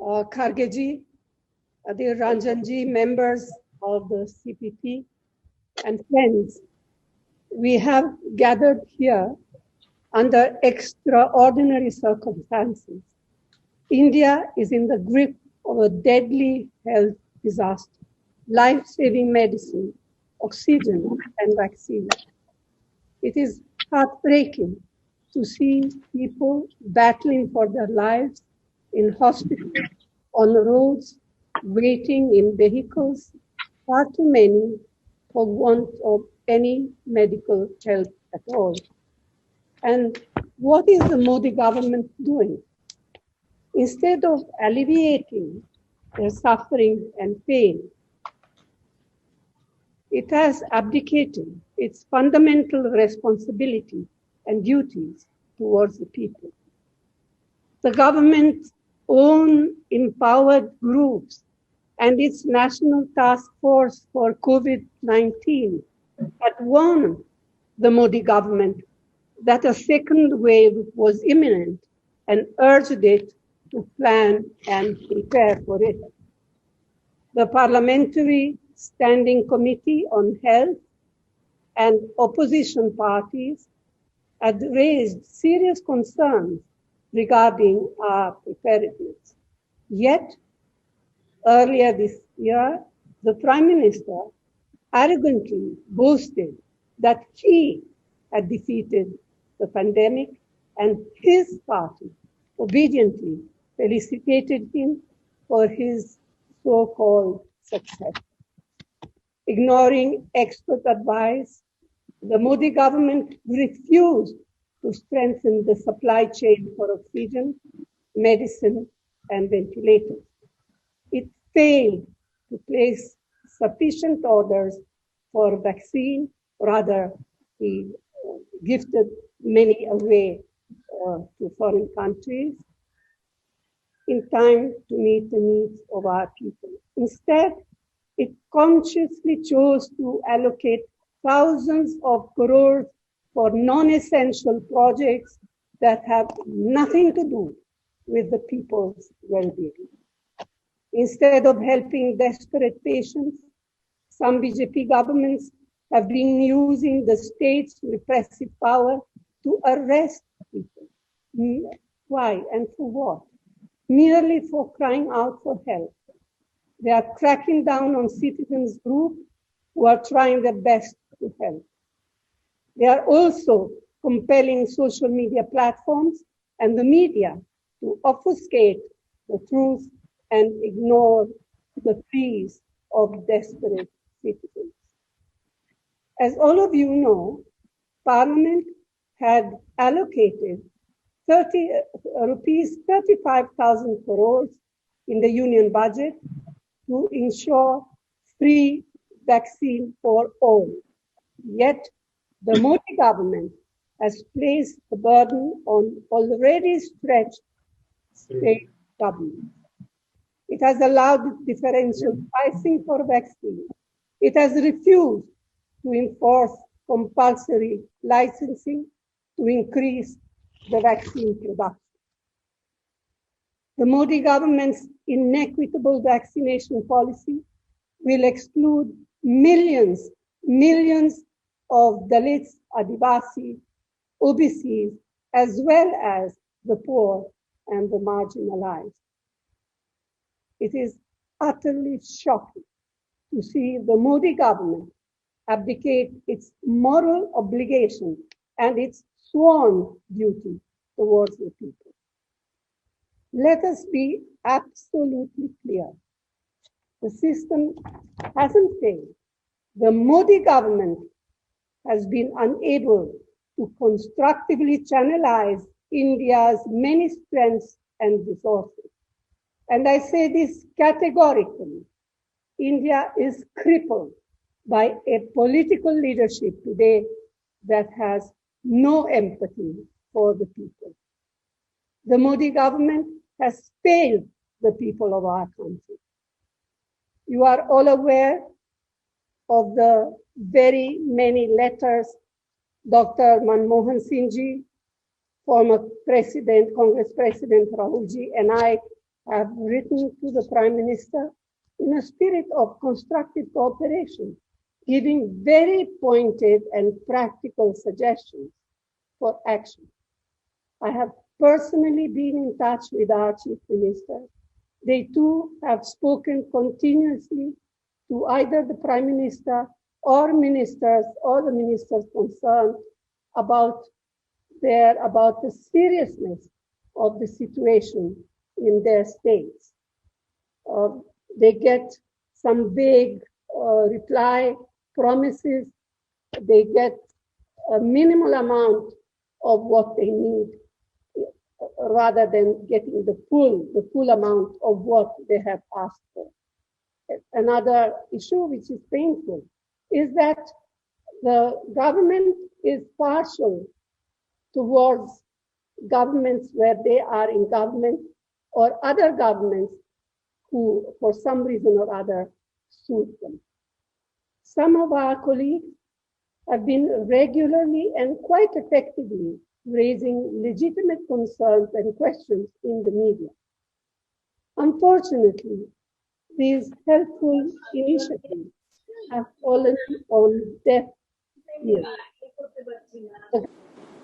Khargeji, Adir Ranjanji, members of the CPP, and friends, we have gathered here under extraordinary circumstances. India is in the grip of a deadly health disaster, life-saving medicine, oxygen, and vaccines. It is heartbreaking to see people battling for their lives in hospitals, on the roads, waiting in vehicles, far too many for want of any medical help at all. And what is the Modi government doing? Instead of alleviating their suffering and pain, it has abdicated its fundamental responsibility and duties towards the people. The government's own empowered groups and its National Task Force for COVID-19 had warned the Modi government that a second wave was imminent and urged it to plan and prepare for it. The Parliamentary Standing Committee on Health and opposition parties had raised serious concerns regarding our preparedness. Yet, earlier this year, the Prime Minister arrogantly boasted that he had defeated the pandemic, and his party obediently felicitated him for his so-called success. Ignoring expert advice, the Modi government refused to strengthen the supply chain for oxygen, medicine, and ventilators. It failed to place sufficient orders for vaccine. Rather, he gifted many away to foreign countries in time to meet the needs of our people. Instead, it consciously chose to allocate thousands of crores for non-essential projects that have nothing to do with the people's well-being. Instead of helping desperate patients, some BJP governments have been using the state's repressive power to arrest people. Why and for what? Merely for crying out for help. They are cracking down on citizens groups who are trying their best to help. They are also compelling social media platforms and the media to obfuscate the truth and ignore the pleas of desperate citizens. As all of you know, Parliament had allocated rupees 35,000 crores in the union budget to ensure free vaccine for all. Yet, the Modi government has placed the burden on already stretched state governments. It has allowed differential pricing for vaccines. It has refused to enforce compulsory licensing to increase the vaccine production. The Modi government's inequitable vaccination policy will exclude millions of Dalits, Adivasi, OBCs, as well as the poor and the marginalized. It is utterly shocking to see the Modi government abdicate its moral obligation and its sworn duty towards the people. Let us be absolutely clear. The system hasn't failed. The Modi government has been unable to constructively channelize India's many strengths and resources. And I say this categorically. India is crippled by a political leadership today that has no empathy for the people. The Modi government has failed the people of our country. You are all aware of the very many letters Dr. Manmohan Singh ji, former President, Congress President Rahul ji, and I have written to the Prime Minister in a spirit of constructive cooperation, giving very pointed and practical suggestions for action. I have personally been in touch with our Chief Minister. They too have spoken continuously to either the Prime Minister or ministers or the ministers concerned about the seriousness of the situation in their states. They get some vague reply, promises. They get a minimal amount of what they need, rather than getting the full amount of what they have asked for. Another issue which is painful is that the government is partial towards governments where they are in government or other governments who, for some reason or other, suit them. Some of our colleagues have been regularly and quite effectively raising legitimate concerns and questions in the media. Unfortunately, these helpful initiatives have fallen on deaf ears.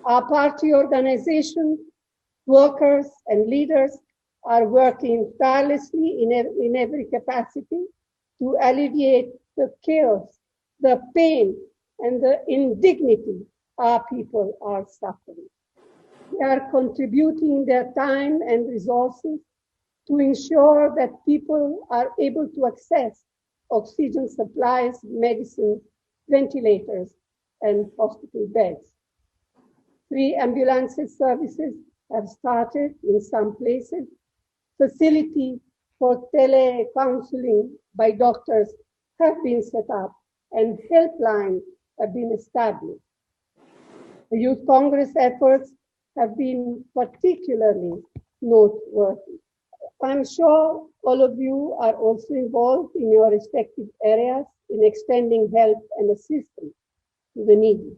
Our party organizations, workers, and leaders are working tirelessly in every capacity to alleviate the chaos, the pain, and the indignity our people are suffering. They are contributing their time and resources to ensure that people are able to access oxygen supplies, medicine, ventilators, and hospital beds. Free ambulances services have started in some places. Facilities for tele-counseling by doctors have been set up, and helplines have been established. The Youth Congress efforts have been particularly noteworthy. I'm sure all of you are also involved in your respective areas in extending help and assistance to the needy.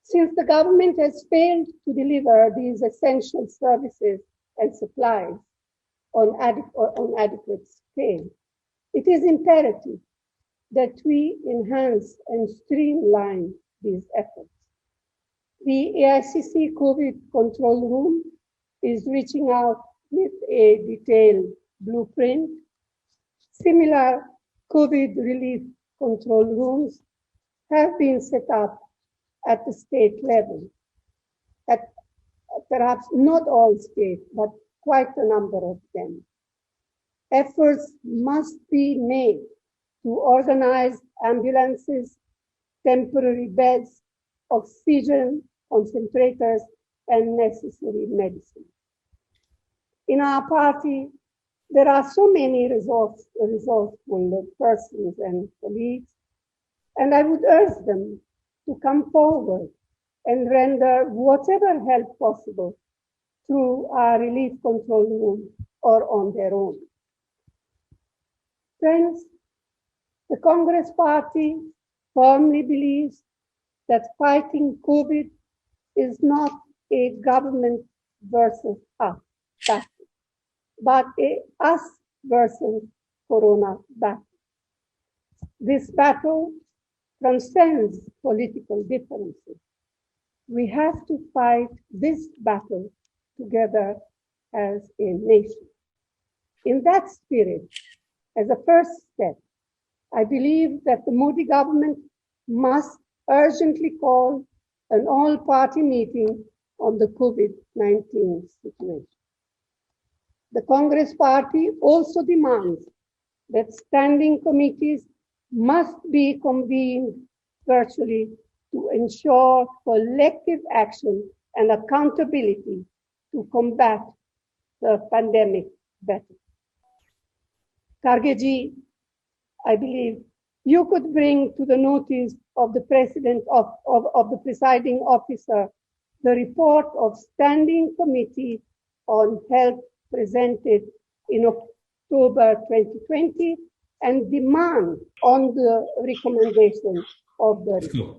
Since the government has failed to deliver these essential services and supplies on adequate scale, it is imperative that we enhance and streamline these efforts. The AICC COVID Control Room is reaching out with a detailed blueprint. Similar COVID relief control rooms have been set up at the state level, at perhaps not all states, but quite a number of them. Efforts must be made to organize ambulances, temporary beds, oxygen concentrators, and necessary medicine. In our party, there are so many resourceful persons and colleagues, and I would urge them to come forward and render whatever help possible through our relief control room or on their own. Friends, the Congress Party firmly believes that fighting COVID is not a government versus us battle, but a us versus corona battle. This battle transcends political differences. We have to fight this battle together as a nation. In that spirit, as a first step, I believe that the Modi government must urgently call an all-party meeting on the COVID-19 situation. The Congress Party also demands that standing committees must be convened virtually to ensure collective action and accountability to combat the pandemic better. Kargeji, I believe you could bring to the notice of the president of the presiding officer the report of standing committee on health presented in October 2020 and demand on the recommendation of the report.